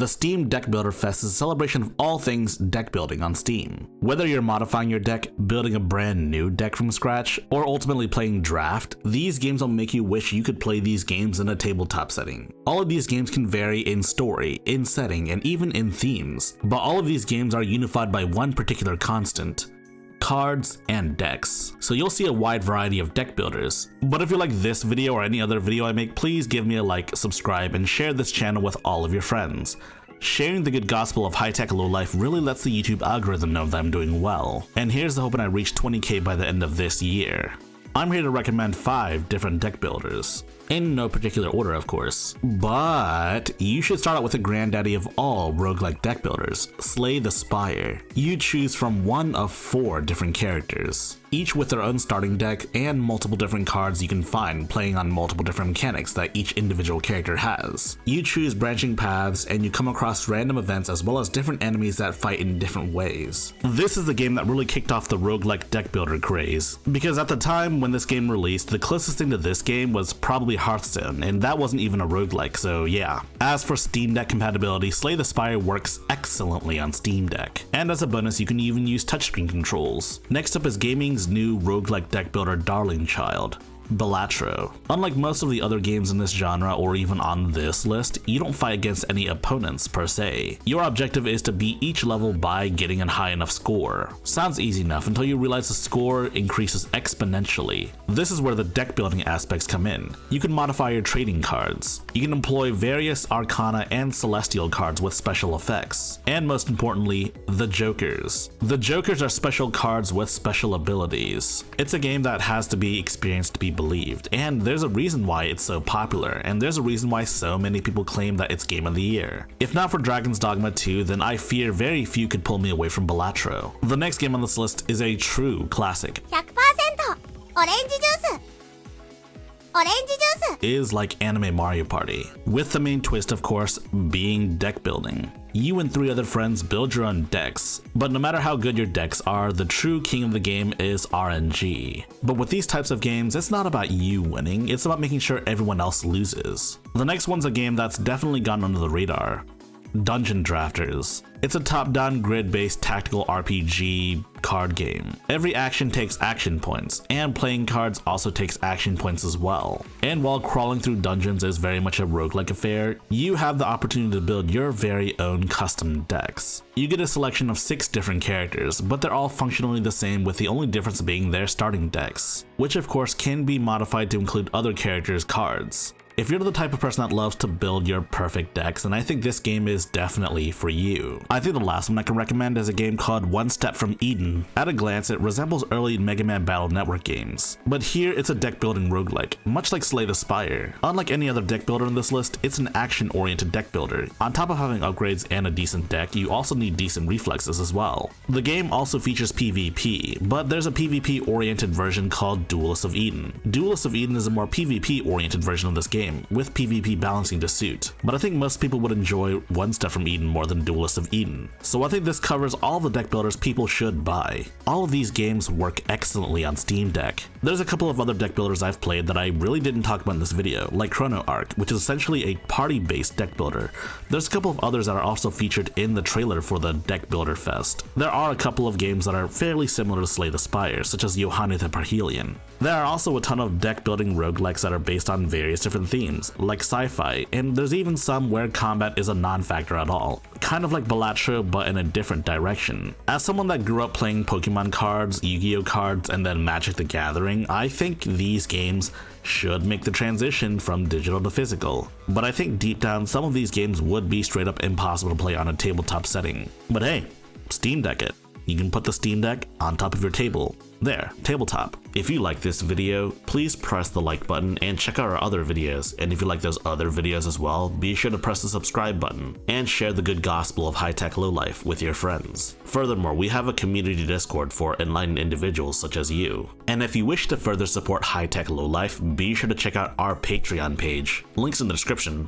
The Steam Deck Builder Fest is a celebration of all things deck building on Steam. Whether you're modifying your deck, building a brand new deck from scratch, or ultimately playing Draft, these games will make you wish you could play these games in a tabletop setting. All of these games can vary in story, in setting, and even in themes, but all of these games are unified by one particular constant: cards and decks. So you'll see a wide variety of deck builders. But if you like this video or any other video I make, please give me a like, subscribe, and share this channel with all of your friends. Sharing the good gospel of high-tech low-life really lets the YouTube algorithm know that I'm doing well. And here's the hope I reach 20k by the end of this year. I'm here to recommend 5 different deck builders. In no particular order, of course. But you should start out with the granddaddy of all roguelike deck builders, Slay the Spire. You choose from one of 4 different characters, each with their own starting deck and multiple different cards you can find playing on multiple different mechanics that each individual character has. You choose branching paths and you come across random events as well as different enemies that fight in different ways. This is the game that really kicked off the roguelike deck builder craze, because at the time when this game released, the closest thing to this game was probably Hearthstone, and that wasn't even a roguelike, so yeah. As for Steam Deck compatibility, Slay the Spire works excellently on Steam Deck, and as a bonus you can even use touchscreen controls. Next up is gaming's new roguelike deck builder darling child, Balatro. Unlike most of the other games in this genre or even on this list, you don't fight against any opponents per se. Your objective is to beat each level by getting a high enough score. Sounds easy enough until you realize the score increases exponentially. This is where the deck building aspects come in. You can modify your trading cards. You can employ various Arcana and Celestial cards with special effects. And most importantly, the Jokers. The Jokers are special cards with special abilities. It's a game that has to be experienced to be believed, and there's a reason why it's so popular, and there's a reason why so many people claim that it's Game of the Year. If not for Dragon's Dogma 2, then I fear very few could pull me away from Balatro. The next game on this list is a true classic. 100% オレンジジュースオレンジジュース is like Anime Mario Party, with the main twist of course being deck building. You and 3 other friends build your own decks, but no matter how good your decks are, the true king of the game is RNG. But with these types of games, it's not about you winning, it's about making sure everyone else loses. The next one's a game that's definitely gone under the radar: Dungeon Drafters. It's a top-down grid-based tactical RPG card game. Every action takes action points, and playing cards also takes action points as well. And while crawling through dungeons is very much a roguelike affair, you have the opportunity to build your very own custom decks. You get a selection of 6 different characters, but they're all functionally the same, with the only difference being their starting decks, which of course can be modified to include other characters' cards. If you're the type of person that loves to build your perfect decks, then I think this game is definitely for you. I think the last one I can recommend is a game called One Step from Eden. At a glance, it resembles early Mega Man Battle Network games, but here it's a deck building roguelike, much like Slay the Spire. Unlike any other deck builder in this list, it's an action-oriented deck builder. On top of having upgrades and a decent deck, you also need decent reflexes as well. The game also features PvP, but there's a PvP-oriented version called Duelists of Eden. Duelists of Eden is a more PvP-oriented version of this game, with PvP balancing to suit, but I think most people would enjoy One Step from Eden more than Duelists of Eden. So I think this covers all the deck builders people should buy. All of these games work excellently on Steam Deck. There's a couple of other deck builders I've played that I really didn't talk about in this video, like Chrono Arc, which is essentially a party-based deck builder. There's a couple of others that are also featured in the trailer for the Deck Builder Fest. There are a couple of games that are fairly similar to Slay the Spire, such as Yohane the Parhelion. There are also a ton of deck building roguelikes that are based on various different themes, like sci-fi, and there's even some where combat is a non-factor at all. Kind of like Balatro, but in a different direction. As someone that grew up playing Pokemon cards, Yu-Gi-Oh cards, and then Magic the Gathering, I think these games should make the transition from digital to physical. But I think deep down, some of these games would be straight up impossible to play on a tabletop setting. But hey, Steam Deck it. You can put the Steam Deck on top of your table. There, tabletop. If you like this video, please press the like button and check out our other videos. And if you like those other videos as well, be sure to press the subscribe button and share the good gospel of high-tech lowlife with your friends. Furthermore, we have a community Discord for enlightened individuals such as you. And if you wish to further support high-tech lowlife, be sure to check out our Patreon page. Links in the description.